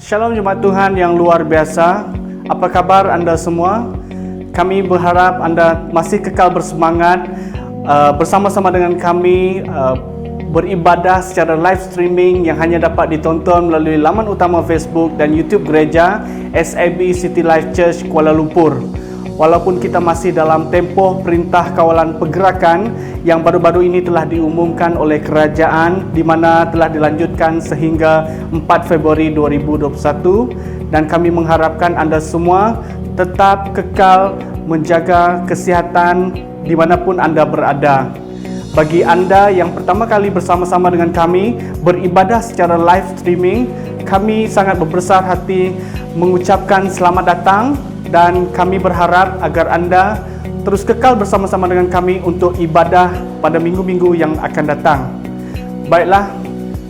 Shalom Jemaat Tuhan yang luar biasa. Apa kabar Anda semua? Kami berharap Anda masih kekal bersemangat bersama-sama dengan kami beribadah secara live streaming yang hanya dapat ditonton melalui laman utama Facebook dan YouTube Gereja SAB City Life Church Kuala Lumpur. Walaupun kita masih dalam tempoh perintah kawalan pergerakan yang baru-baru ini telah diumumkan oleh kerajaan, di mana telah dilanjutkan sehingga 4 Februari 2021, dan kami mengharapkan Anda semua tetap kekal menjaga kesihatan dimanapun Anda berada. Bagi Anda yang pertama kali bersama-sama dengan kami beribadah secara live streaming, kami sangat berbesar hati mengucapkan selamat datang. Dan kami berharap agar Anda terus kekal bersama-sama dengan kami untuk ibadah pada minggu-minggu yang akan datang. Baiklah,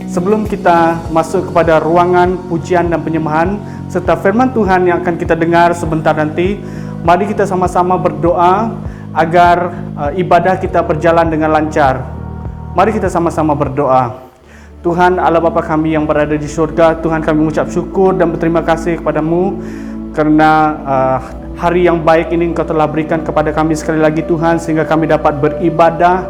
sebelum kita masuk kepada ruangan pujian dan penyembahan serta firman Tuhan yang akan kita dengar sebentar nanti, mari kita sama-sama berdoa agar ibadah kita berjalan dengan lancar. Mari kita sama-sama berdoa. Tuhan Allah Bapa kami yang berada di surga, Tuhan kami mengucap syukur dan berterima kasih kepada-Mu kerana hari yang baik ini Engkau telah berikan kepada kami sekali lagi Tuhan, sehingga kami dapat beribadah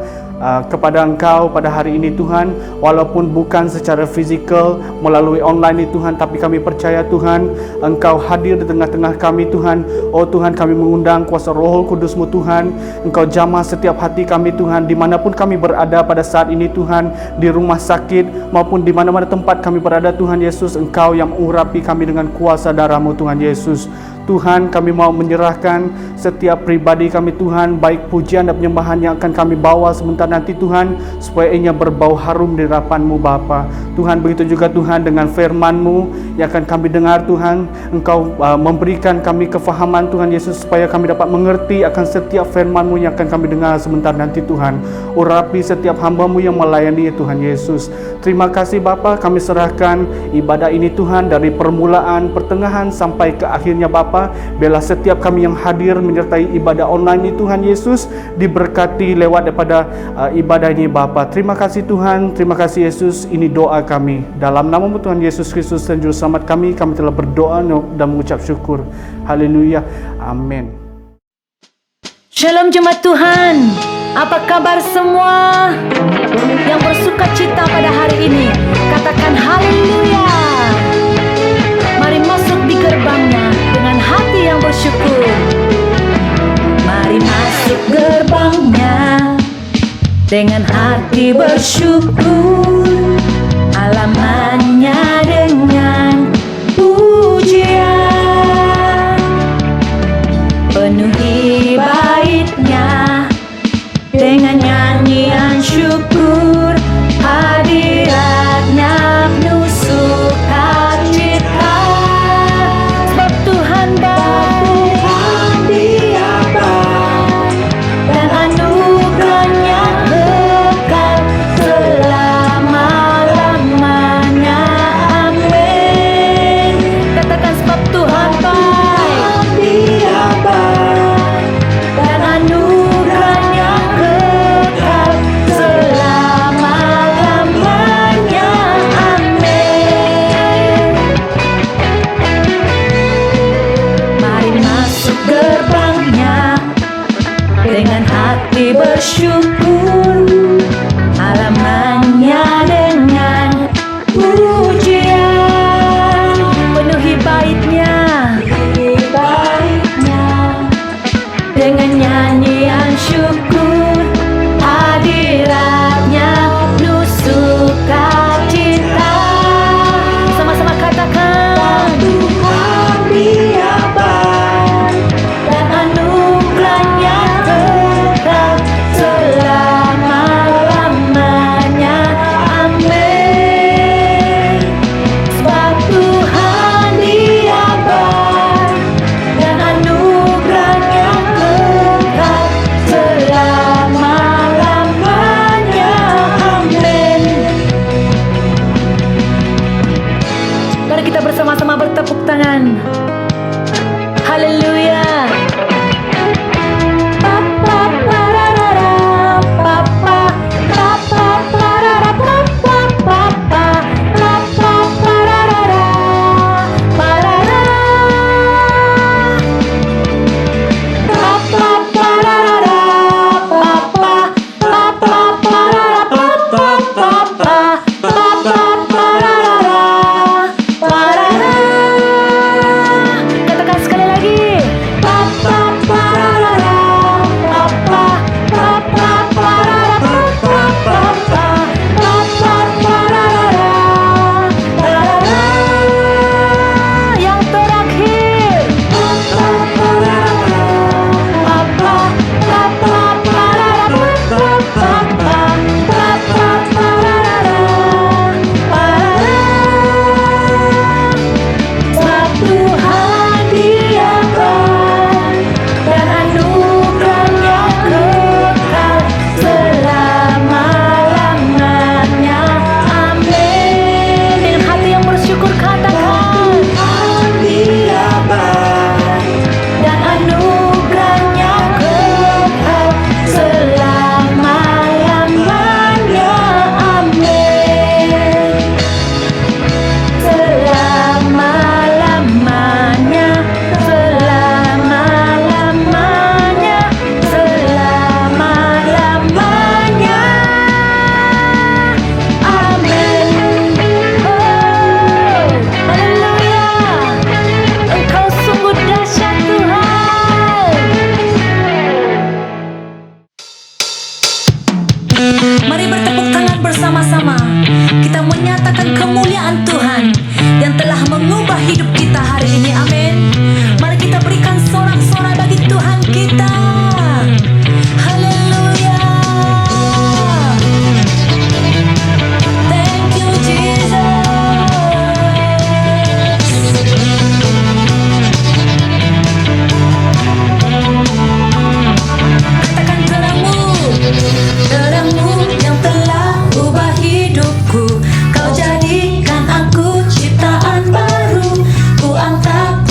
kepada Engkau pada hari ini Tuhan, walaupun bukan secara fizikal melalui online ini Tuhan, tapi kami percaya Tuhan Engkau hadir di tengah-tengah kami Tuhan. Oh Tuhan, kami mengundang kuasa Roh Kudus-Mu Tuhan, Engkau jamah setiap hati kami Tuhan, dimanapun kami berada pada saat ini Tuhan, di rumah sakit maupun di mana-mana tempat kami berada Tuhan Yesus, Engkau yang mengurapi kami dengan kuasa darah-Mu Tuhan Yesus. Tuhan, kami mau menyerahkan setiap pribadi kami Tuhan, baik pujian dan penyembahan yang akan kami bawa sebentar nanti Tuhan, supaya ianya berbau harum di hadapan-Mu Bapa. Tuhan, begitu juga Tuhan dengan firman-Mu yang akan kami dengar Tuhan, Engkau memberikan kami kefahaman Tuhan Yesus, supaya kami dapat mengerti akan setiap firman-Mu yang akan kami dengar sebentar nanti Tuhan. Urapi setiap hamba-Mu yang melayani Tuhan Yesus. Terima kasih Bapa, kami serahkan ibadah ini Tuhan, dari permulaan, pertengahan sampai ke akhirnya Bapa. Biarlah setiap kami yang hadir menyertai ibadah online ini Tuhan Yesus diberkati lewat daripada ibadah ini Bapa. Terima kasih Tuhan, terima kasih Yesus. Ini doa kami dalam nama-Mu Tuhan Yesus Kristus dan Juru Selamat kami telah berdoa dan mengucap syukur. Haleluya, amin. Shalom jemaat Tuhan, apa kabar semua yang bersuka cita pada hari ini? Katakan haleluya. Mari masuk di gerbangnya dengan hati yang bersyukur. Mari masuk gerbangnya dengan hati bersyukur. Halamannya dengan pujian, penuhi baitnya dengan nyanyian syukur. Hadiratnya penuh sukacita, sebab Tuhan baik, Dia baik, dan anugerahnya kekal selama-lamanya. Amin. Katakan, sebab Tuhan baik, Dia baik, dan anugerahnya kekal selama-lamanya. Amin. Mari masuk gerbangnya dengan hati bersyukur. Halamannya dengan pujian, penuhi baitnya dengan nyanyian syukur. Hadiratnya penuh sukacita. Sama-sama katakan, Tuhan Dia baik, dan anugerahnya kekal selama-lamanya. Amin. Sebab Tuhan Dia baik, dan anugerahnya kekal selama-lamanya. Amin. Mari kita bersama-sama bertepuk tangan. Haleluya. Papa pararara, papa papa parara, papa papa papa pararara, hidup kita hari ini. Amin. Mari kita berikan sorak-sorai bagi Tuhan kita. Haleluya. Thank you Jesus. Katakan terangmu, terangmu yang telah ubah hidupku. Kau jadikan aku ciptaan baru. Ku angkat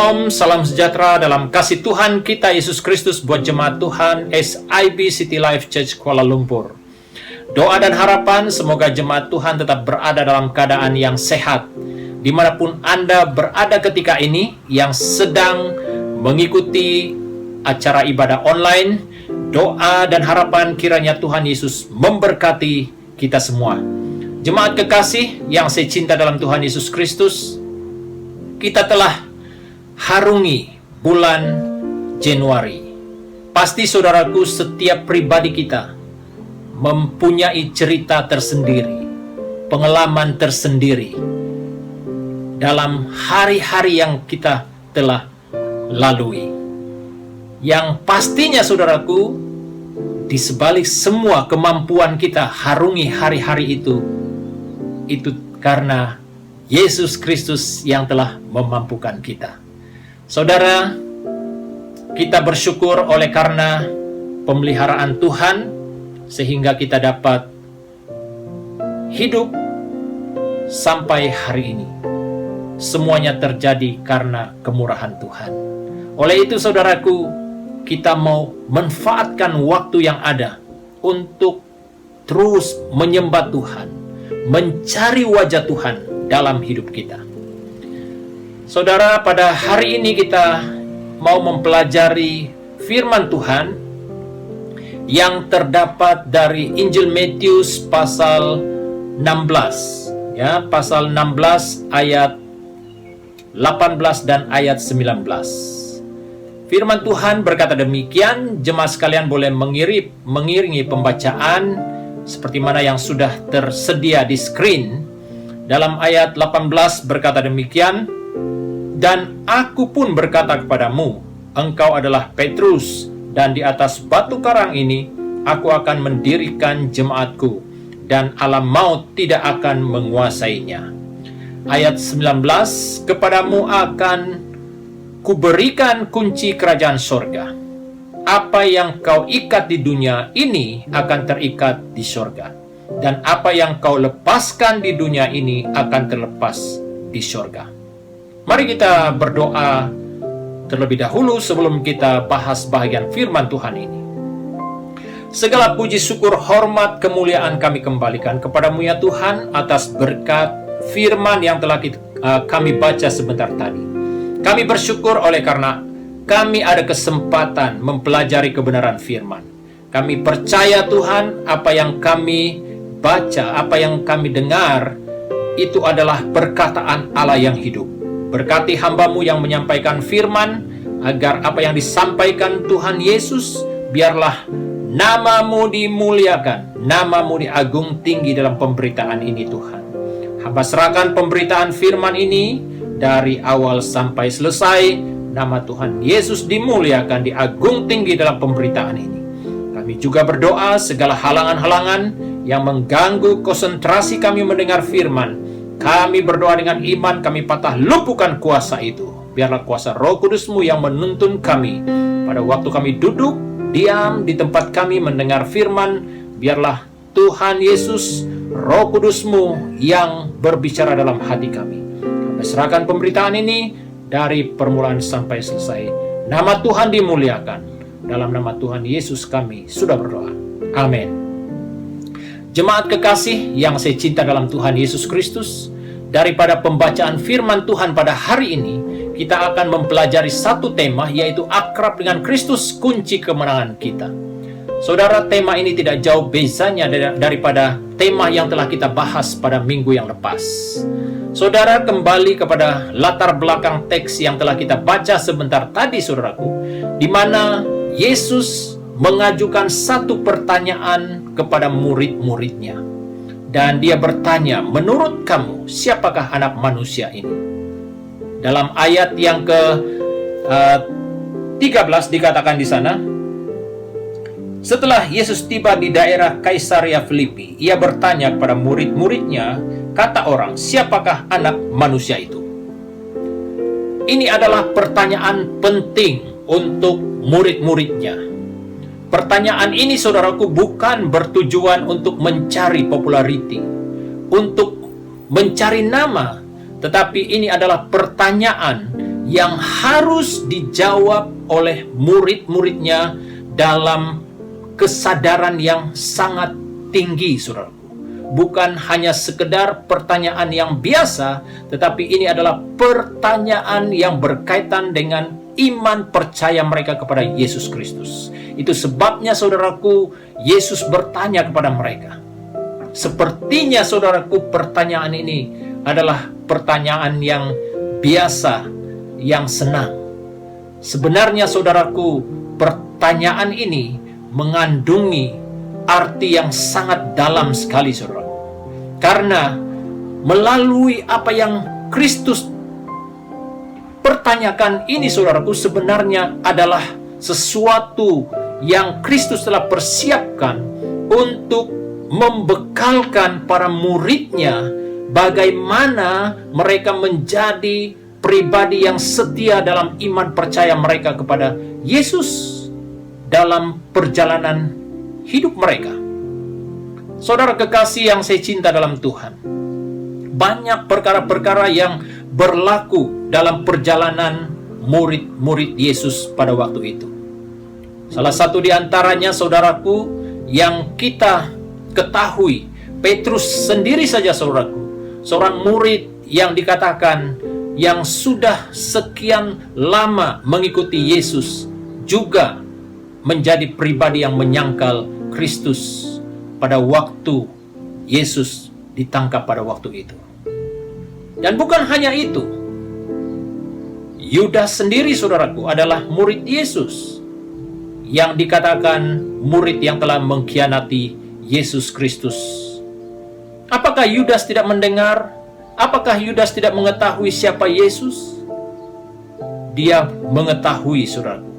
Shalom, salam sejahtera dalam kasih Tuhan kita Yesus Kristus buat jemaat Tuhan SIB City Life Church Kuala Lumpur. Doa dan harapan semoga jemaat Tuhan tetap berada dalam keadaan yang sehat. Dimanapun Anda berada ketika ini yang sedang mengikuti acara ibadah online, doa dan harapan kiranya Tuhan Yesus memberkati kita semua. Jemaat kekasih yang saya cinta dalam Tuhan Yesus Kristus, kita telah harungi bulan Januari. Pasti saudaraku, setiap pribadi kita mempunyai cerita tersendiri, pengalaman tersendiri dalam hari-hari yang kita telah lalui. Yang pastinya saudaraku, di sebalik semua kemampuan kita harungi hari-hari itu karena Yesus Kristus yang telah memampukan kita. Saudara, kita bersyukur oleh karena pemeliharaan Tuhan sehingga kita dapat hidup sampai hari ini. Semuanya terjadi karena kemurahan Tuhan. Oleh itu saudaraku, kita mau manfaatkan waktu yang ada untuk terus menyembah Tuhan, mencari wajah Tuhan dalam hidup kita. Saudara, pada hari ini kita mau mempelajari firman Tuhan yang terdapat dari Injil Matius pasal 16, ya, pasal 16 ayat 18 dan ayat 19. Firman Tuhan berkata demikian, jemaat sekalian boleh mengiringi pembacaan seperti mana yang sudah tersedia di screen. Dalam ayat 18 berkata demikian, dan aku pun berkata kepadamu, engkau adalah Petrus, dan di atas batu karang ini aku akan mendirikan jemaatku, dan alam maut tidak akan menguasainya. Ayat 19, kepadamu akan kuberikan kunci kerajaan sorga. Apa yang kau ikat di dunia ini akan terikat di sorga, dan apa yang kau lepaskan di dunia ini akan terlepas di sorga. Mari kita berdoa terlebih dahulu sebelum kita bahas bahagian firman Tuhan ini. Segala puji, syukur, hormat, kemuliaan kami kembalikan kepadamu ya Tuhan atas berkat firman yang telah kami baca sebentar tadi. Kami bersyukur oleh karena kami ada kesempatan mempelajari kebenaran firman. Kami percaya Tuhan, apa yang kami baca, apa yang kami dengar, itu adalah perkataan Allah yang hidup. Berkati hamba-Mu yang menyampaikan firman, agar apa yang disampaikan Tuhan Yesus, biarlah nama-Mu dimuliakan, nama-Mu diagung tinggi dalam pemberitaan ini Tuhan. Hamba serahkan pemberitaan firman ini dari awal sampai selesai, nama Tuhan Yesus dimuliakan, diagung tinggi dalam pemberitaan ini. Kami juga berdoa segala halangan-halangan yang mengganggu konsentrasi kami mendengar firman, kami berdoa dengan iman, kami patah lumpuhkan kuasa itu. Biarlah kuasa Roh Kudus-Mu yang menuntun kami pada waktu kami duduk, diam di tempat kami mendengar firman. Biarlah Tuhan Yesus, Roh Kudus-Mu yang berbicara dalam hati kami. Kami serahkan pemberitaan ini dari permulaan sampai selesai. Nama Tuhan dimuliakan. Dalam nama Tuhan Yesus kami sudah berdoa. Amin. Jemaat kekasih yang saya cinta dalam Tuhan Yesus Kristus, daripada pembacaan firman Tuhan pada hari ini, kita akan mempelajari satu tema, yaitu akrab dengan Kristus, kunci kemenangan kita. Saudara, tema ini tidak jauh bezanya daripada tema yang telah kita bahas pada minggu yang lepas. Saudara, kembali kepada latar belakang teks yang telah kita baca sebentar tadi, saudaraku, di mana Yesus mengajukan satu pertanyaan kepada murid-muridnya. Dan dia bertanya, menurut kamu, siapakah anak manusia ini? Dalam ayat yang ke-13 dikatakan di sana, setelah Yesus tiba di daerah Kaisarea Filipi, ia bertanya kepada murid-muridnya, kata orang, siapakah anak manusia itu? Ini adalah pertanyaan penting untuk murid-muridnya. Pertanyaan ini, saudaraku, bukan bertujuan untuk mencari populariti, untuk mencari nama, tetapi ini adalah pertanyaan yang harus dijawab oleh murid-muridnya dalam kesadaran yang sangat tinggi, saudaraku. Bukan hanya sekedar pertanyaan yang biasa, tetapi ini adalah pertanyaan yang berkaitan dengan iman percaya mereka kepada Yesus Kristus. Itu sebabnya, saudaraku, Yesus bertanya kepada mereka. Sepertinya, saudaraku, pertanyaan ini adalah pertanyaan yang biasa, yang senang. Sebenarnya, saudaraku, pertanyaan ini mengandungi arti yang sangat dalam sekali, saudara. Karena melalui apa yang Kristus pertanyakan ini, saudaraku, sebenarnya adalah sesuatu yang Kristus telah persiapkan untuk membekalkan para muridnya bagaimana mereka menjadi pribadi yang setia dalam iman percaya mereka kepada Yesus dalam perjalanan hidup mereka. Saudara kekasih yang saya cinta dalam Tuhan, banyak perkara-perkara yang berlaku dalam perjalanan murid-murid Yesus pada waktu itu. Salah satu di antaranya, saudaraku, yang kita ketahui, Petrus sendiri saja, saudaraku, seorang murid yang dikatakan yang sudah sekian lama mengikuti Yesus, juga menjadi pribadi yang menyangkal Kristus pada waktu Yesus ditangkap pada waktu itu. Dan bukan hanya itu, Yudas sendiri, saudaraku, adalah murid Yesus yang dikatakan murid yang telah mengkhianati Yesus Kristus. Apakah Yudas tidak mendengar? Apakah Yudas tidak mengetahui siapa Yesus? Dia mengetahui, saudaraku.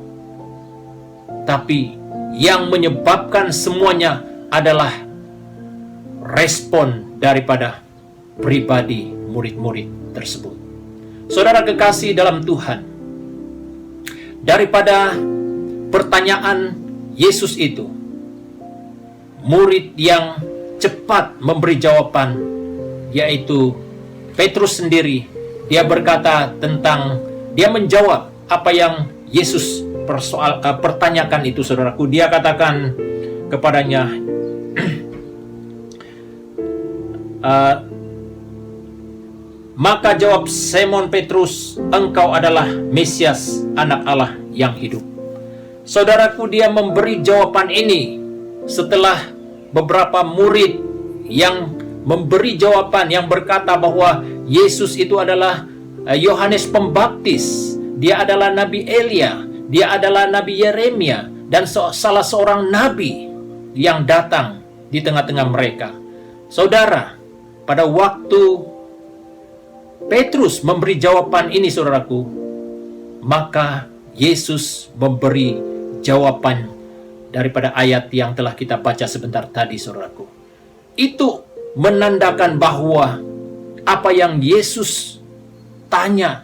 Tapi yang menyebabkan semuanya adalah respon daripada pribadi murid-murid tersebut. Saudara kekasih dalam Tuhan, daripada pertanyaan Yesus itu, murid yang cepat memberi jawaban, yaitu Petrus sendiri. Dia berkata tentang, dia menjawab apa yang Yesus pertanyakan itu, saudaraku. Dia katakan kepadanya, maka jawab Simon Petrus, engkau adalah Mesias, anak Allah yang hidup. Saudaraku, dia memberi jawaban ini setelah beberapa murid yang memberi jawaban, yang berkata bahwa Yesus itu adalah Yohanes Pembaptis, dia adalah Nabi Elia, dia adalah Nabi Yeremia, dan salah seorang nabi yang datang di tengah-tengah mereka. Saudara, pada waktu Petrus memberi jawaban ini, saudaraku, maka Yesus memberi jawaban daripada ayat yang telah kita baca sebentar tadi, saudaraku. Itu menandakan bahwa apa yang Yesus tanya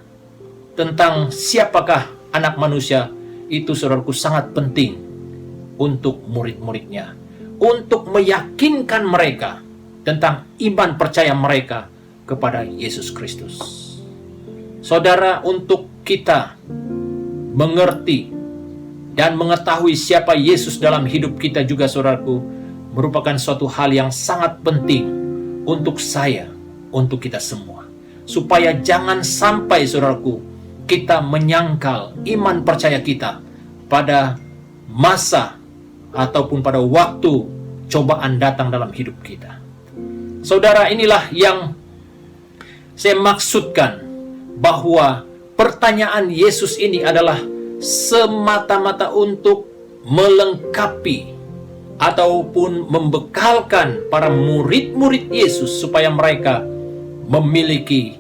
tentang siapakah anak manusia itu, saudaraku, sangat penting untuk murid-muridnya, untuk meyakinkan mereka tentang iman percaya mereka kepada Yesus Kristus. Saudara, untuk kita mengerti dan mengetahui siapa Yesus dalam hidup kita juga, saudaraku, merupakan suatu hal yang sangat penting untuk saya, untuk kita semua. Supaya jangan sampai, saudaraku, kita menyangkal iman percaya kita pada masa ataupun pada waktu cobaan datang dalam hidup kita. Saudara, inilah yang saya maksudkan, bahwa pertanyaan Yesus ini adalah semata-mata untuk melengkapi ataupun membekalkan para murid-murid Yesus supaya mereka memiliki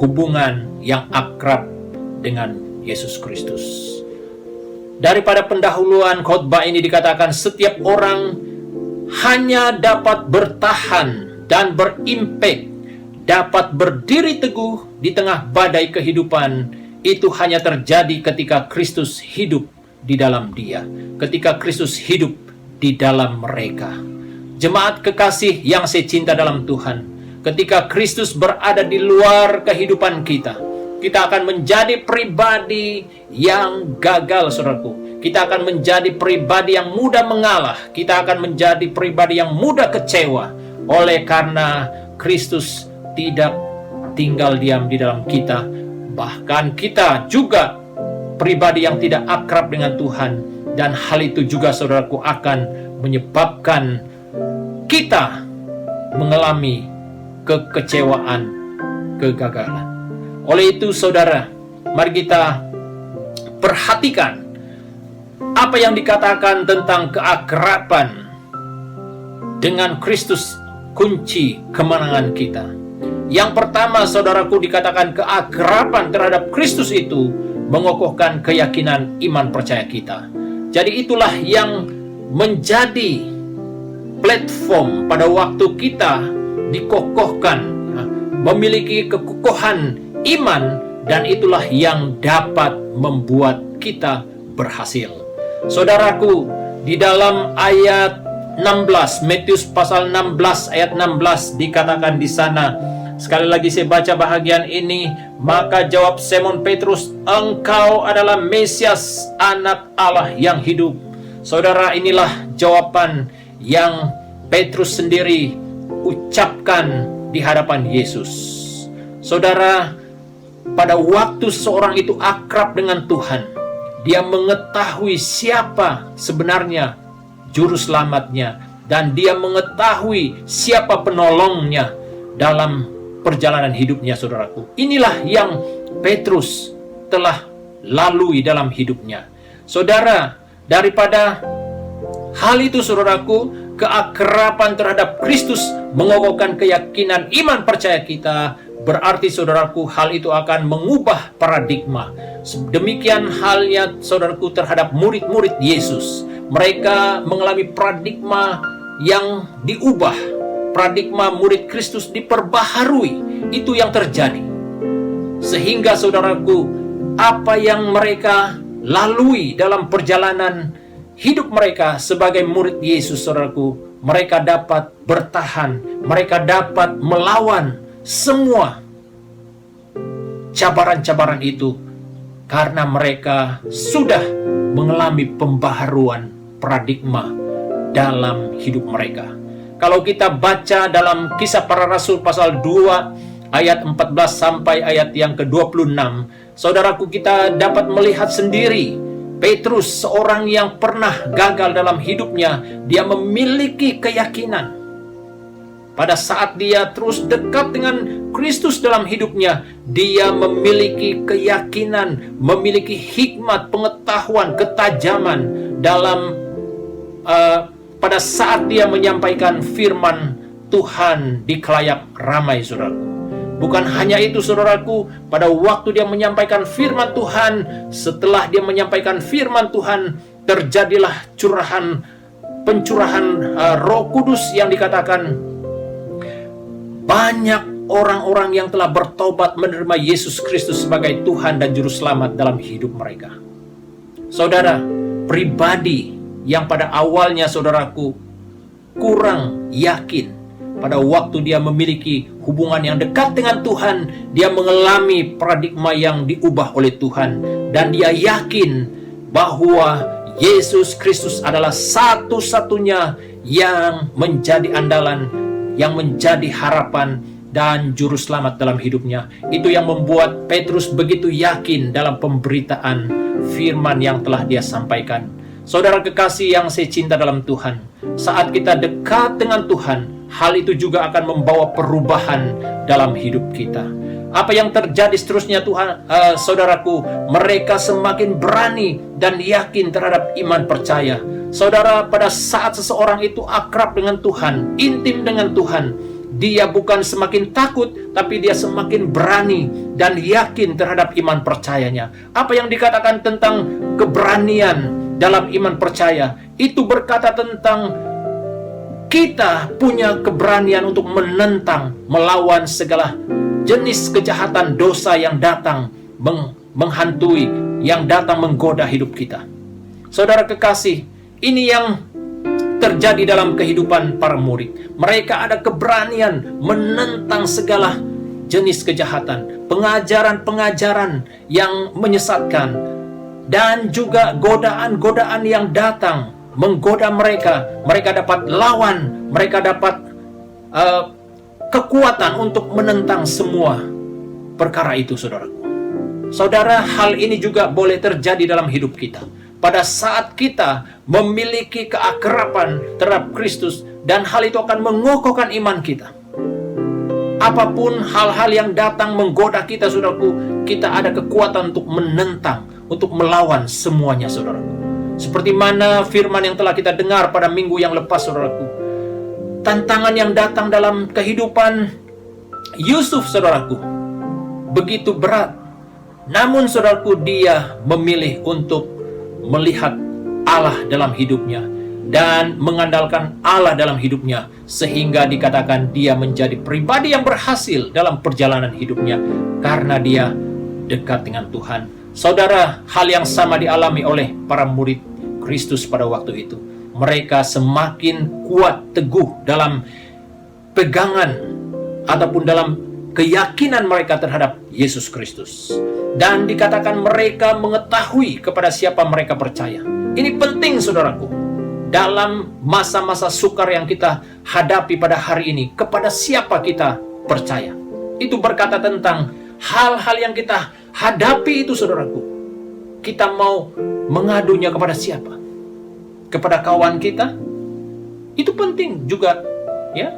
hubungan yang akrab dengan Yesus Kristus. Daripada pendahuluan khotbah ini dikatakan setiap orang hanya dapat bertahan dan berimpak, dapat berdiri teguh di tengah badai kehidupan, itu hanya terjadi ketika Kristus hidup di dalam dia, ketika Kristus hidup di dalam mereka. Jemaat kekasih yang saya cinta dalam Tuhan, ketika Kristus berada di luar kehidupan kita, kita akan menjadi pribadi yang gagal, saudaraku. Kita akan menjadi pribadi yang mudah mengalah. Kita akan menjadi pribadi yang mudah kecewa. Oleh karena Kristus tidak tinggal diam di dalam kita. Bahkan kita juga pribadi yang tidak akrab dengan Tuhan. Dan hal itu juga, saudaraku, akan menyebabkan kita mengalami kekecewaan, kegagalan. Oleh itu, saudara, mari kita perhatikan apa yang dikatakan tentang keakraban dengan Kristus, kunci kemenangan kita. Yang pertama, saudaraku, dikatakan keakraban terhadap Kristus itu mengokohkan keyakinan iman percaya kita. Jadi itulah yang menjadi platform pada waktu kita dikokohkan, memiliki kekokohan iman, dan itulah yang dapat membuat kita berhasil. Saudaraku, di dalam ayat 16, Matius pasal 16 ayat 16 dikatakan di sana, sekali lagi saya baca bahagian ini, maka jawab Simon Petrus, engkau adalah Mesias, anak Allah yang hidup. Saudara, inilah jawaban yang Petrus sendiri ucapkan di hadapan Yesus. Saudara, pada waktu seseorang itu akrab dengan Tuhan, dia mengetahui siapa sebenarnya juru selamatnya, dan dia mengetahui siapa penolongnya dalam perjalanan hidupnya, saudaraku. Inilah yang Petrus telah lalui dalam hidupnya. Saudara, daripada hal itu, saudaraku, keakraban terhadap Kristus mengokohkan keyakinan iman percaya kita. Berarti, saudaraku, hal itu akan mengubah paradigma. Demikian halnya, saudaraku, terhadap murid-murid Yesus. Mereka mengalami paradigma yang diubah. Paradigma murid Kristus diperbaharui. Itu yang terjadi. Sehingga, saudaraku, apa yang mereka lalui dalam perjalanan hidup mereka sebagai murid Yesus, saudaraku, mereka dapat bertahan. Mereka dapat melawan semua cabaran-cabaran itu karena mereka sudah mengalami pembaharuan paradigma dalam hidup mereka. Kalau kita baca dalam Kisah Para Rasul pasal 2 ayat 14 sampai ayat yang ke-26, saudaraku, kita dapat melihat sendiri Petrus, seorang yang pernah gagal dalam hidupnya, dia memiliki keyakinan. Pada saat dia terus dekat dengan Kristus dalam hidupnya, dia memiliki keyakinan, memiliki hikmat, pengetahuan, ketajaman dalam pada saat dia menyampaikan firman Tuhan di khalayak ramai, saudaraku. Bukan hanya itu, saudaraku, pada waktu dia menyampaikan firman Tuhan, setelah dia menyampaikan firman Tuhan, terjadilah pencurahan Roh Kudus yang dikatakan banyak orang-orang yang telah bertobat menerima Yesus Kristus sebagai Tuhan dan Juru Selamat dalam hidup mereka. Saudara, pribadi yang pada awalnya, saudaraku, kurang yakin, pada waktu dia memiliki hubungan yang dekat dengan Tuhan, dia mengalami paradigma yang diubah oleh Tuhan, dan dia yakin bahwa Yesus Kristus adalah satu-satunya yang menjadi andalan, yang menjadi harapan dan juru selamat dalam hidupnya. Itu yang membuat Petrus begitu yakin dalam pemberitaan firman yang telah dia sampaikan. Saudara kekasih yang saya cinta dalam Tuhan, saat kita dekat dengan Tuhan, hal itu juga akan membawa perubahan dalam hidup kita. Apa yang terjadi seterusnya, Tuhan, saudaraku, mereka semakin berani dan yakin terhadap iman percaya. Saudara, pada saat seseorang itu akrab dengan Tuhan, intim dengan Tuhan, dia bukan semakin takut, tapi dia semakin berani dan yakin terhadap iman percayanya. Apa yang dikatakan tentang keberanian dalam iman percaya, itu berkata tentang kita punya keberanian untuk menentang, melawan segala jenis kejahatan dosa yang datang menghantui, yang datang menggoda hidup kita. Saudara kekasih, ini yang terjadi dalam kehidupan para murid. Mereka ada keberanian menentang segala jenis kejahatan, pengajaran-pengajaran yang menyesatkan, dan juga godaan-godaan yang datang menggoda mereka. Mereka dapat lawan, mereka dapat kekuatan untuk menentang semua perkara itu, saudaraku. Saudara, hal ini juga boleh terjadi dalam hidup kita. Pada saat kita memiliki keakraban terhadap Kristus, dan hal itu akan mengokohkan iman kita. Apapun hal-hal yang datang menggoda kita, saudaraku, kita ada kekuatan untuk menentang, untuk melawan semuanya, saudaraku. Seperti mana firman yang telah kita dengar pada minggu yang lepas, saudaraku. Tantangan yang datang dalam kehidupan Yusuf, saudaraku, begitu berat. Namun, saudaraku, dia memilih untuk melihat Allah dalam hidupnya dan mengandalkan Allah dalam hidupnya, sehingga dikatakan dia menjadi pribadi yang berhasil dalam perjalanan hidupnya karena dia dekat dengan Tuhan. Saudara, hal yang sama dialami oleh para murid Kristus pada waktu itu. Mereka semakin kuat teguh dalam pegangan ataupun dalam keyakinan mereka terhadap Yesus Kristus. Dan dikatakan mereka mengetahui kepada siapa mereka percaya. Ini penting, saudaraku. Dalam masa-masa sukar yang kita hadapi pada hari ini, kepada siapa kita percaya. Itu berkata tentang hal-hal yang kita hadapi itu, saudaraku. Kita mau mengadunya kepada siapa? Kepada kawan kita? Itu penting juga, ya,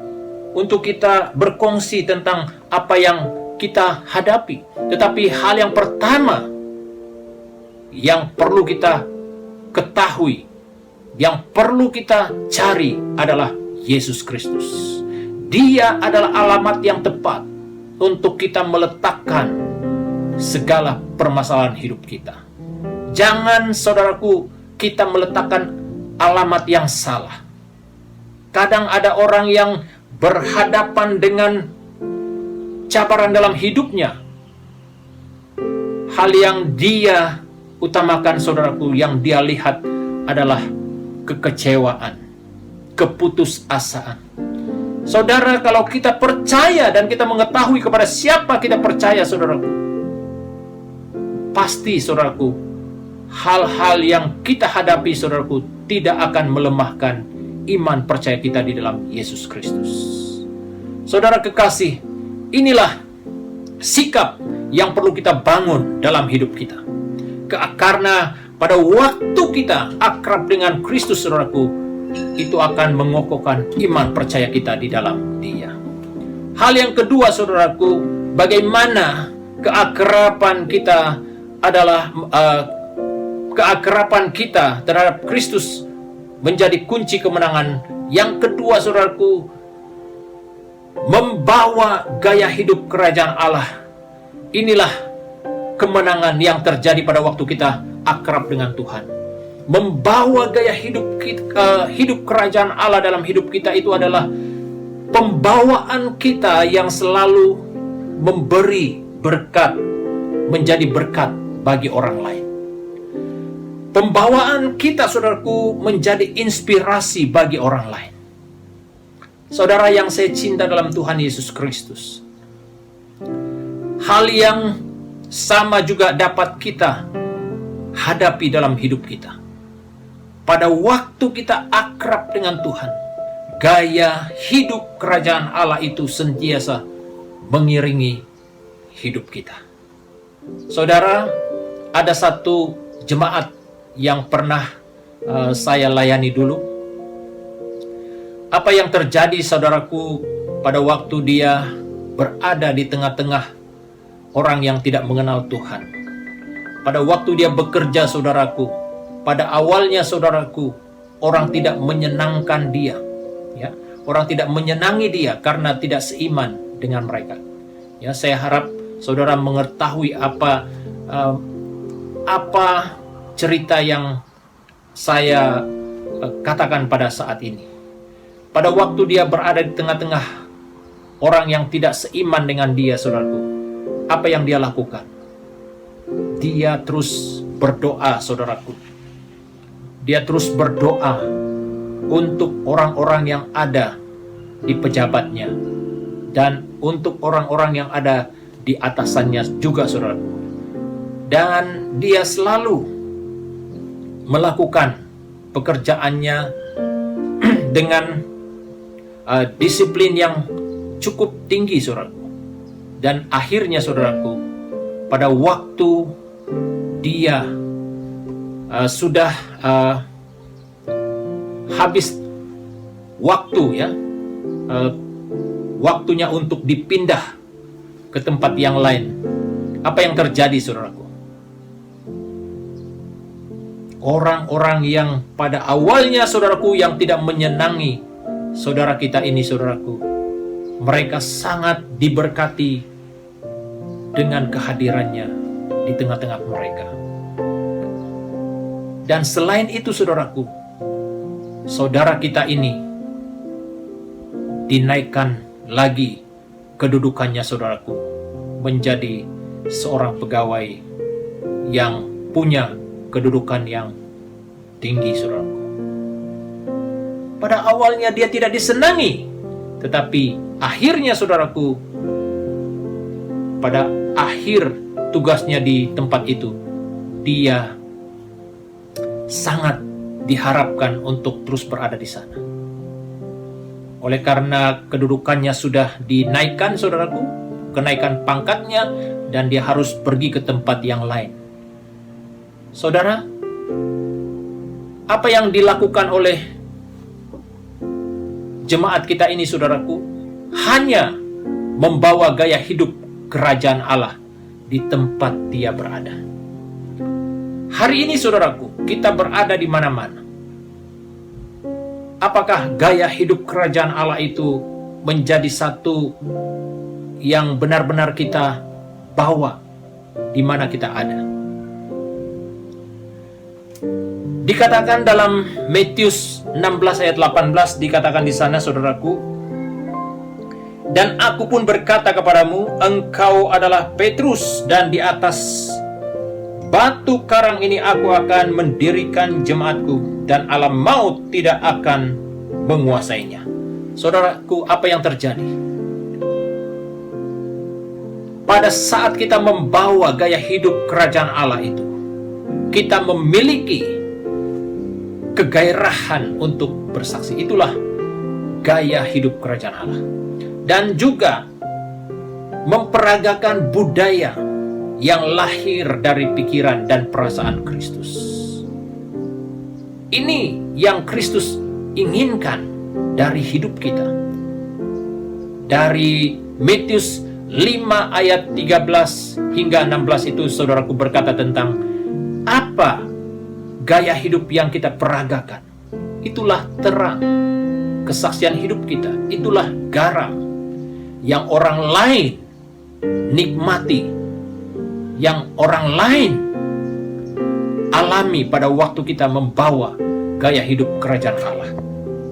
untuk kita berkongsi tentang apa yang kita hadapi. Tetapi hal yang pertama yang perlu kita ketahui, yang perlu kita cari adalah Yesus Kristus. Dia adalah alamat yang tepat untuk kita meletakkan segala permasalahan hidup kita. Jangan, saudaraku, kita meletakkan alamat yang salah. Kadang ada orang yang berhadapan dengan cabaran dalam hidupnya. Hal yang dia utamakan, saudaraku, yang dia lihat adalah kekecewaan, keputusasaan. Saudara, kalau kita percaya dan kita mengetahui kepada siapa kita percaya, saudaraku, pasti, saudaraku, hal-hal yang kita hadapi, saudaraku, tidak akan melemahkan iman percaya kita di dalam Yesus Kristus. Saudara kekasih, inilah sikap yang perlu kita bangun dalam hidup kita. Karena pada waktu kita akrab dengan Kristus, saudaraku, itu akan mengokohkan iman percaya kita di dalam Dia. Hal yang kedua, saudaraku, bagaimana keakraban kita adalah keakraban kita terhadap Kristus menjadi kunci kemenangan. Yang kedua, saudaraku, membawa gaya hidup kerajaan Allah. Inilah kemenangan yang terjadi pada waktu kita akrab dengan Tuhan. Membawa gaya hidup kerajaan Allah dalam hidup kita itu adalah pembawaan kita yang selalu memberi berkat, menjadi berkat bagi orang lain. Pembawaan kita, saudaraku, menjadi inspirasi bagi orang lain. Saudara yang saya cinta dalam Tuhan Yesus Kristus, hal yang sama juga dapat kita hadapi dalam hidup kita. Pada waktu kita akrab dengan Tuhan, gaya hidup kerajaan Allah itu sentiasa mengiringi hidup kita. Saudara, ada satu jemaat yang pernah saya layani dulu. Apa yang terjadi, saudaraku, pada waktu dia berada di tengah-tengah orang yang tidak mengenal Tuhan. Pada waktu dia bekerja, saudaraku, pada awalnya, saudaraku, orang tidak menyenangkan dia, ya. Orang tidak menyenangi dia karena tidak seiman dengan mereka. Ya, saya harap saudara mengetahui apa cerita yang saya katakan pada saat ini. Pada waktu dia berada di tengah-tengah orang yang tidak seiman dengan dia, saudaraku, apa yang dia lakukan? Dia terus berdoa, saudaraku. Dia terus berdoa untuk orang-orang yang ada di pejabatnya dan untuk orang-orang yang ada di atasannya juga, saudaraku. Dan dia selalu melakukan pekerjaannya dengan disiplin yang cukup tinggi, saudaraku. Dan akhirnya, saudaraku, pada waktu dia sudah habis waktu, ya, waktunya untuk dipindah ke tempat yang lain, apa yang terjadi, saudaraku? Orang-orang yang pada awalnya, saudaraku, yang tidak menyenangi saudara kita ini, saudaraku, mereka sangat diberkati dengan kehadirannya di tengah-tengah mereka. Dan selain itu, saudaraku, saudara kita ini dinaikkan lagi kedudukannya, saudaraku, menjadi seorang pegawai yang punya kedudukan yang tinggi, saudaraku. Pada awalnya dia tidak disenangi, tetapi akhirnya, saudaraku, pada akhir tugasnya di tempat itu, dia sangat diharapkan untuk terus berada di sana. Oleh karena kedudukannya sudah dinaikkan, saudaraku, kenaikan pangkatnya, dan dia harus pergi ke tempat yang lain. Saudara, apa yang dilakukan oleh jemaat kita ini, saudaraku, hanya membawa gaya hidup kerajaan Allah di tempat dia berada. Hari ini, saudaraku, kita berada di mana-mana. Apakah gaya hidup kerajaan Allah itu menjadi satu yang benar-benar kita bawa di mana kita ada? Dikatakan dalam Matius 16 ayat 18, dikatakan di sana, saudaraku, dan aku pun berkata kepadamu, engkau adalah Petrus, dan di atas batu karang ini aku akan mendirikan jemaatku, dan alam maut tidak akan menguasainya. Saudaraku, apa yang terjadi? Pada saat kita membawa gaya hidup kerajaan Allah itu, kita memiliki kegairahan untuk bersaksi. Itulah gaya hidup kerajaan Allah. Dan juga memperagakan budaya yang lahir dari pikiran dan perasaan Kristus. Ini yang Kristus inginkan dari hidup kita. Dari Matius 5 ayat 13 hingga 16 itu, saudaraku, berkata tentang apa gaya hidup yang kita peragakan. Itulah terang kesaksian hidup kita. Itulah garam yang orang lain nikmati, yang orang lain alami pada waktu kita membawa gaya hidup kerajaan Allah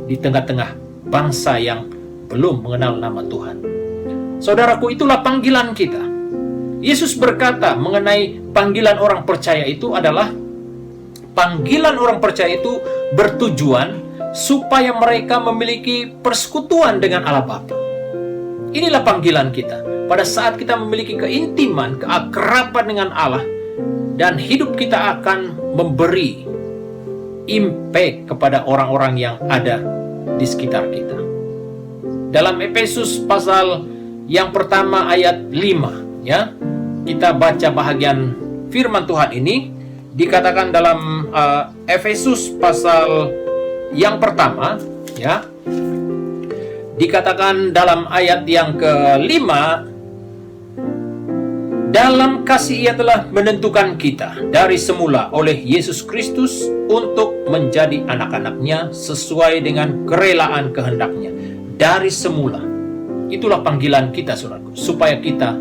di tengah-tengah bangsa yang belum mengenal nama Tuhan. Saudaraku, itulah panggilan kita. Yesus berkata mengenai panggilan orang percaya itu adalah panggilan orang percaya itu bertujuan supaya mereka memiliki persekutuan dengan Allah Bapa. Inilah panggilan kita. Pada saat kita memiliki keintiman, keakraban dengan Allah, dan hidup kita akan memberi impact kepada orang-orang yang ada di sekitar kita. Dalam Efesus pasal yang pertama ayat 5, ya, kita baca bahagian firman Tuhan ini. Dikatakan dalam Efesus pasal yang pertama, ya, dikatakan dalam ayat yang kelima, dalam kasih ia telah menentukan kita dari semula oleh Yesus Kristus untuk menjadi anak-anaknya sesuai dengan kerelaan kehendaknya. Dari semula. Itulah panggilan kita, saudaraku, supaya kita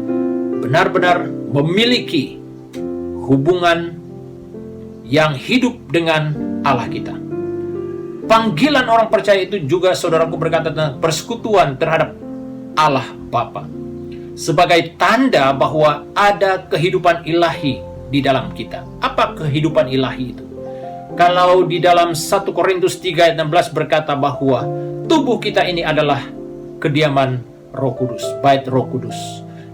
benar-benar memiliki hubungan yang hidup dengan Allah kita. Panggilan orang percaya itu juga, saudaraku, berkata tentang persekutuan terhadap Allah Bapa, sebagai tanda bahwa ada kehidupan ilahi di dalam kita. Apa kehidupan ilahi itu? Kalau di dalam 1 Korintus 3 ayat 16 berkata bahwa tubuh kita ini adalah kediaman Roh Kudus, bait Roh Kudus,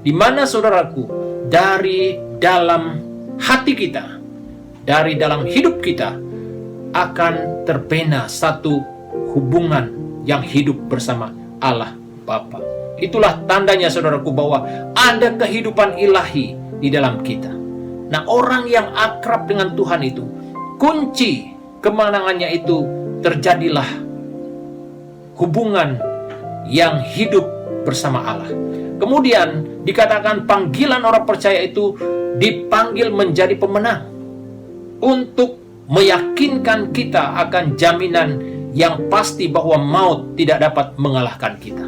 di mana saudaraku, dari dalam hati kita, dari dalam hidup kita akan terbina satu hubungan yang hidup bersama Allah Bapa. Itulah tandanya saudaraku bahwa ada kehidupan ilahi di dalam kita. Nah, orang yang akrab dengan Tuhan itu, kunci kemenangannya itu terjadilah hubungan yang hidup bersama Allah. Kemudian dikatakan panggilan orang percaya itu dipanggil menjadi pemenang untuk meyakinkan kita akan jaminan yang pasti bahwa maut tidak dapat mengalahkan kita.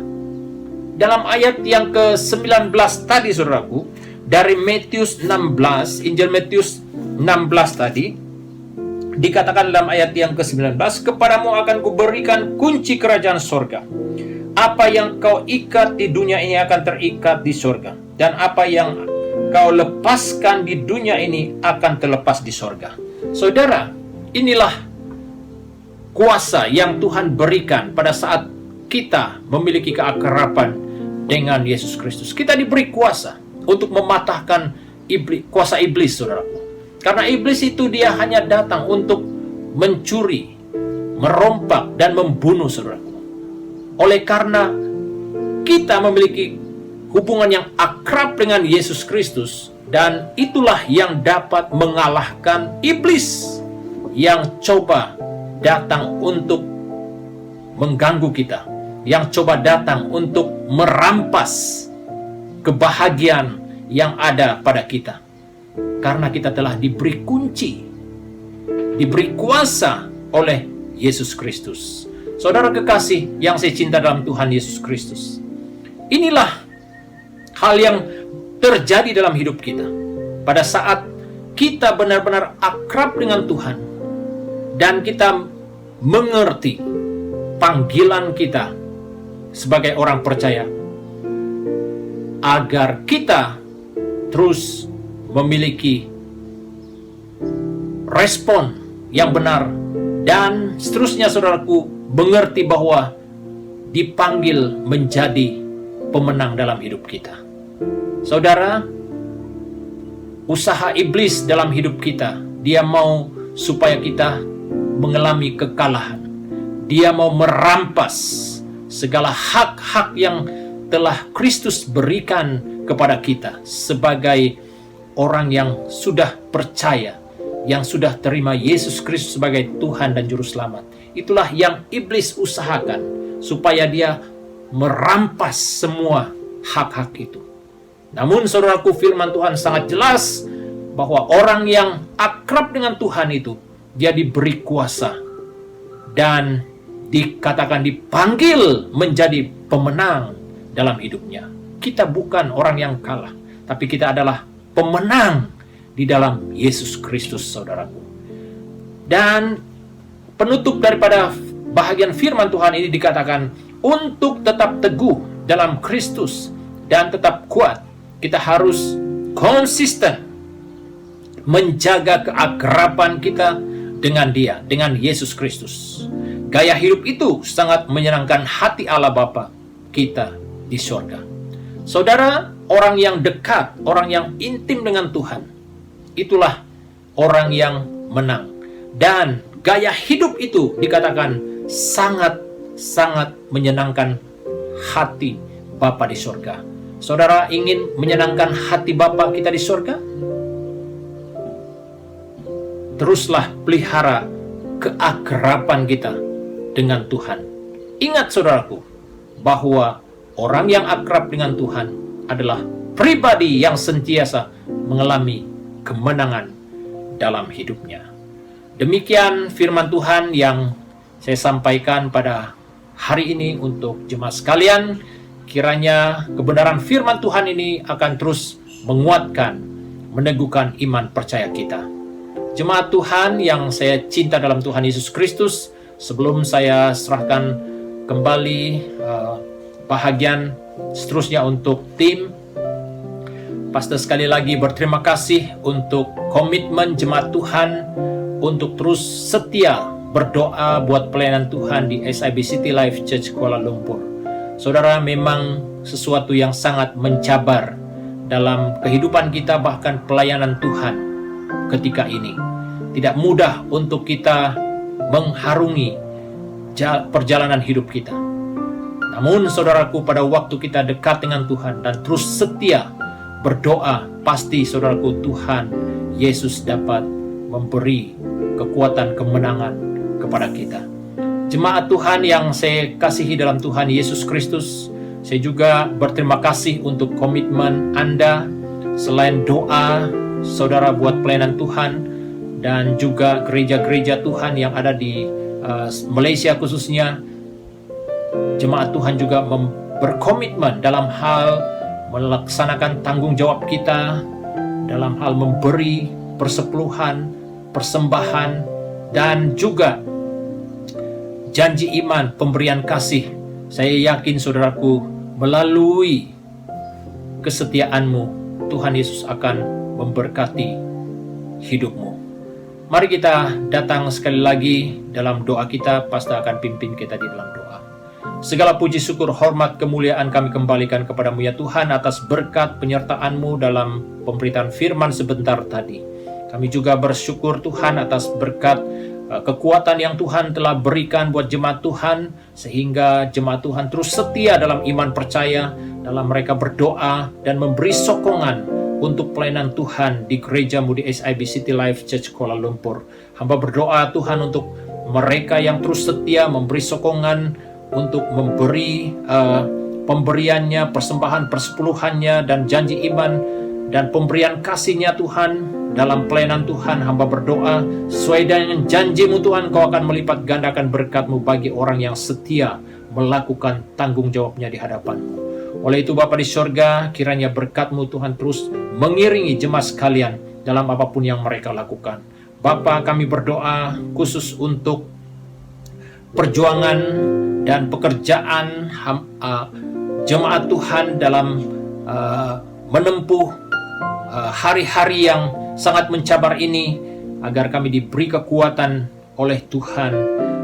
Dalam ayat yang ke-19 tadi saudaraku, dari Matius 16, Injil Matius 16 tadi, dikatakan dalam ayat yang ke-19, kepadamu akan kuberikan kunci kerajaan sorga. Apa yang kau ikat di dunia ini akan terikat di sorga, dan apa yang kau lepaskan di dunia ini akan terlepas di sorga. Saudara, inilah kuasa yang Tuhan berikan pada saat kita memiliki keakraban dengan Yesus Kristus. Kita diberi kuasa untuk mematahkan kuasa iblis, saudaraku. Karena iblis itu dia hanya datang untuk mencuri, merompak, dan membunuh, saudaraku. Oleh karena kita memiliki hubungan yang akrab dengan Yesus Kristus, dan itulah yang dapat mengalahkan iblis yang coba datang untuk mengganggu kita, yang coba datang untuk merampas kebahagiaan yang ada pada kita. Karena kita telah diberi kunci, diberi kuasa oleh Yesus Kristus. Saudara kekasih yang saya cinta dalam Tuhan Yesus Kristus, inilah hal yang terjadi dalam hidup kita pada saat kita benar-benar akrab dengan Tuhan dan kita mengerti panggilan kita sebagai orang percaya, agar kita terus memiliki respon yang benar, dan seterusnya saudaraku mengerti bahwa dipanggil menjadi pemenang dalam hidup kita. Saudara, usaha iblis dalam hidup kita, dia mau supaya kita mengalami kekalahan. Dia mau merampas segala hak-hak yang telah Kristus berikan kepada kita sebagai orang yang sudah percaya, yang sudah terima Yesus Kristus sebagai Tuhan dan Juru Selamat. Itulah yang iblis usahakan, supaya dia merampas semua hak-hak itu. Namun saudaraku, firman Tuhan sangat jelas bahwa orang yang akrab dengan Tuhan itu, dia diberi kuasa dan dikatakan dipanggil menjadi pemenang dalam hidupnya. Kita bukan orang yang kalah, tapi kita adalah pemenang di dalam Yesus Kristus, saudaraku. Dan penutup daripada bahagian firman Tuhan ini dikatakan, untuk tetap teguh dalam Kristus dan tetap kuat, kita harus konsisten menjaga keakraban kita dengan Dia, dengan Yesus Kristus. Gaya hidup itu sangat menyenangkan hati Allah Bapa kita di surga. Saudara, orang yang dekat, orang yang intim dengan Tuhan, itulah orang yang menang. Dan gaya hidup itu dikatakan sangat menyenangkan hati Bapa di surga. Saudara ingin menyenangkan hati Bapa kita di surga? Teruslah pelihara keakraban kita dengan Tuhan. Ingat saudaraku, bahwa orang yang akrab dengan Tuhan adalah pribadi yang sentiasa mengalami kemenangan dalam hidupnya. Demikian firman Tuhan yang saya sampaikan pada hari ini untuk jemaat sekalian. Kiranya kebenaran firman Tuhan ini akan terus menguatkan, meneguhkan iman percaya kita. Jemaat Tuhan yang saya cinta dalam Tuhan Yesus Kristus, sebelum saya serahkan kembali bahagian seterusnya untuk tim, pastor sekali lagi berterima kasih untuk komitmen jemaat Tuhan untuk terus setia berdoa buat pelayanan Tuhan di SIB City Life Church Kuala Lumpur. Saudara, memang sesuatu yang sangat mencabar dalam kehidupan kita, bahkan pelayanan Tuhan ketika ini. Tidak mudah untuk kita mengharungi perjalanan hidup kita. Namun saudaraku, pada waktu kita dekat dengan Tuhan dan terus setia berdoa, pasti saudaraku, Tuhan Yesus dapat memberi kekuatan kemenangan kepada kita. Jemaat Tuhan yang saya kasihi dalam Tuhan Yesus Kristus, saya juga berterima kasih untuk komitmen Anda. Selain doa saudara buat pelayanan Tuhan dan juga gereja-gereja Tuhan yang ada di Malaysia khususnya, jemaat Tuhan juga berkomitmen dalam hal melaksanakan tanggung jawab kita, dalam hal memberi persepuluhan, persembahan, dan juga janji iman, pemberian kasih. Saya yakin saudaraku, melalui kesetiaanmu, Tuhan Yesus akan memberkati hidupmu. Mari kita datang sekali lagi dalam doa kita. Pastor akan pimpin kita di dalam doa. Segala puji, syukur, hormat, kemuliaan kami kembalikan kepadamu ya Tuhan, atas berkat penyertaan-Mu dalam pemberitaan firman sebentar tadi. Kami juga bersyukur Tuhan atas berkat kekuatan yang Tuhan telah berikan buat jemaat Tuhan, sehingga jemaat Tuhan terus setia dalam iman percaya, dalam mereka berdoa dan memberi sokongan untuk pelayanan Tuhan di gereja-Mu di SIB City Life Church Kuala Lumpur. Hamba berdoa Tuhan untuk mereka yang terus setia memberi sokongan untuk memberi pemberiannya, persembahan, persepuluhannya, dan janji iman dan pemberian kasih-Nya Tuhan dalam pelayanan Tuhan. Hamba berdoa sesuai dengan janji-Mu Tuhan, Kau akan melipat gandakan berkat-Mu bagi orang yang setia melakukan tanggung jawabnya di hadapan-Mu. Oleh itu Bapa di sorga, kiranya berkat-Mu Tuhan terus mengiringi jemaat sekalian dalam apapun yang mereka lakukan. Bapa, kami berdoa khusus untuk perjuangan dan pekerjaan jemaat Tuhan dalam menempuh hari-hari yang sangat mencabar ini, agar kami diberi kekuatan oleh Tuhan,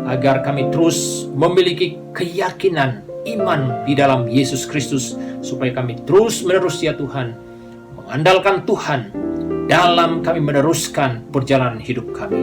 agar kami terus memiliki keyakinan iman di dalam Yesus Kristus, supaya kami terus menerus ya Tuhan mengandalkan Tuhan dalam kami meneruskan perjalanan hidup kami.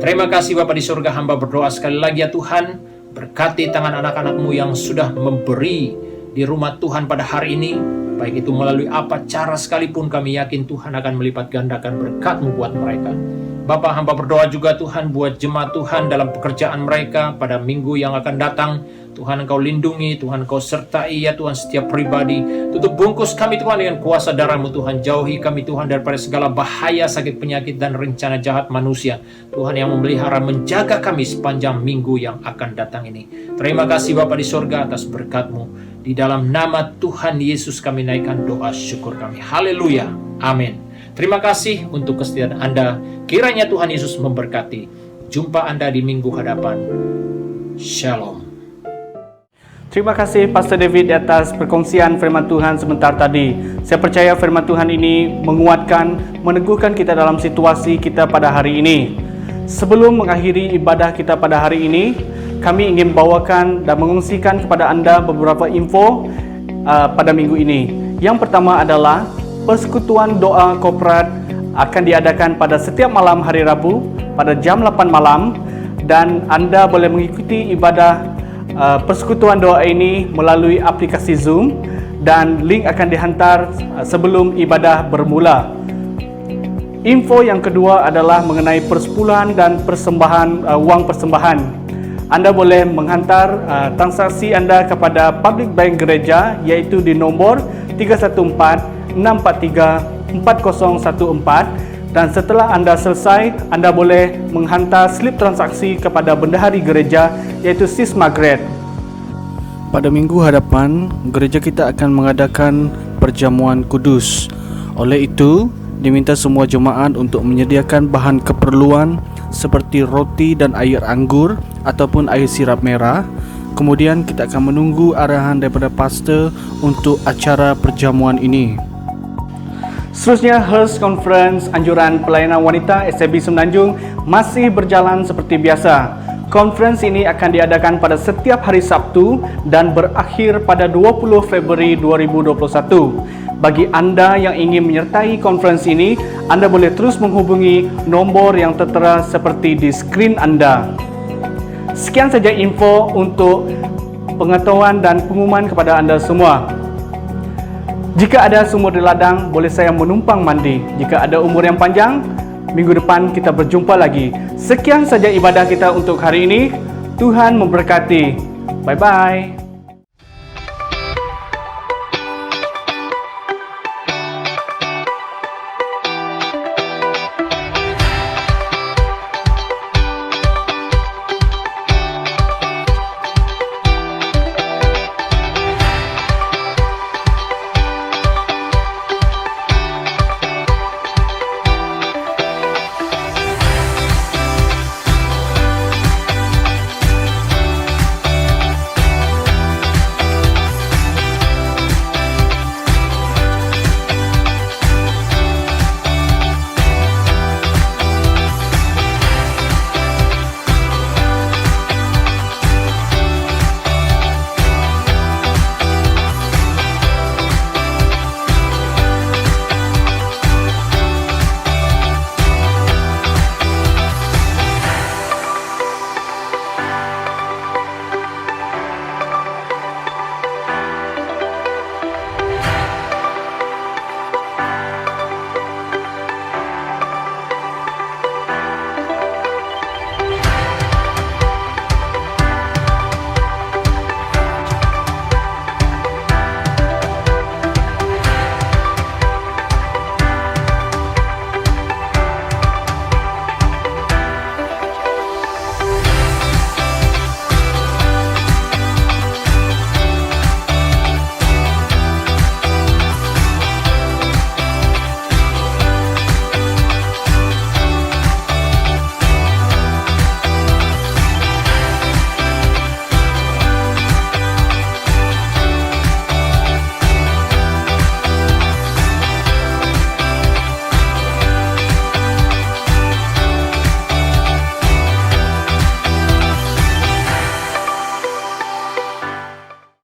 Terima kasih Bapa di surga, hamba berdoa sekali lagi ya Tuhan, berkati tangan anak-anak-Mu yang sudah memberi di rumah Tuhan pada hari ini, baik itu melalui apa cara sekalipun, kami yakin Tuhan akan melipat gandakan berkat-Mu buat mereka. Bapa, hamba berdoa juga Tuhan buat jemaat Tuhan dalam pekerjaan mereka pada minggu yang akan datang. Tuhan Engkau lindungi, Tuhan Engkau sertai ya Tuhan setiap pribadi. Tutup bungkus kami Tuhan dengan kuasa darah-Mu Tuhan. Jauhi kami Tuhan daripada segala bahaya, sakit, penyakit, dan rencana jahat manusia. Tuhan yang memelihara menjaga kami sepanjang minggu yang akan datang ini. Terima kasih Bapa di sorga atas berkat-Mu. Di dalam nama Tuhan Yesus kami naikkan doa syukur kami. Haleluya. Amin. Terima kasih untuk kesetiaan Anda. Kiranya Tuhan Yesus memberkati. Jumpa Anda di minggu hadapan. Shalom. Terima kasih Pastor David atas perkongsian firman Tuhan sebentar tadi. Saya percaya firman Tuhan ini menguatkan, meneguhkan kita dalam situasi kita pada hari ini. Sebelum mengakhiri ibadah kita pada hari ini, kami ingin bawakan dan mengungsikan kepada anda beberapa info pada minggu ini. Yang pertama adalah persekutuan doa korporat akan diadakan pada setiap malam hari Rabu pada jam 8 malam, dan anda boleh mengikuti ibadah persekutuan doa ini melalui aplikasi Zoom, dan link akan dihantar sebelum ibadah bermula. Info yang kedua adalah mengenai persepuluhan dan persembahan, wang persembahan. Anda boleh menghantar transaksi anda kepada Public Bank Gereja, iaitu di nombor 314-643-4014, dan setelah anda selesai, anda boleh menghantar slip transaksi kepada bendahari gereja, iaitu Sis Margaret. Pada minggu hadapan, gereja kita akan mengadakan perjamuan kudus. Oleh itu, diminta semua jemaat untuk menyediakan bahan keperluan seperti roti dan air anggur ataupun air sirap merah. Kemudian kita akan menunggu arahan daripada pastor untuk acara perjamuan ini. Seterusnya, Hearst Conference Anjuran Pelayanan Wanita SIB Semenanjung masih berjalan seperti biasa. Conference ini akan diadakan pada setiap hari Sabtu dan berakhir pada 20 Februari 2021. Bagi Anda yang ingin menyertai konferensi ini, Anda boleh terus menghubungi nombor yang tertera seperti di skrin Anda. Sekian saja info untuk pengetahuan dan pengumuman kepada anda semua. Jika ada sumur di ladang, boleh saya menumpang mandi. Jika ada umur yang panjang, minggu depan kita berjumpa lagi. Sekian saja ibadah kita untuk hari ini. Tuhan memberkati. Bye-bye.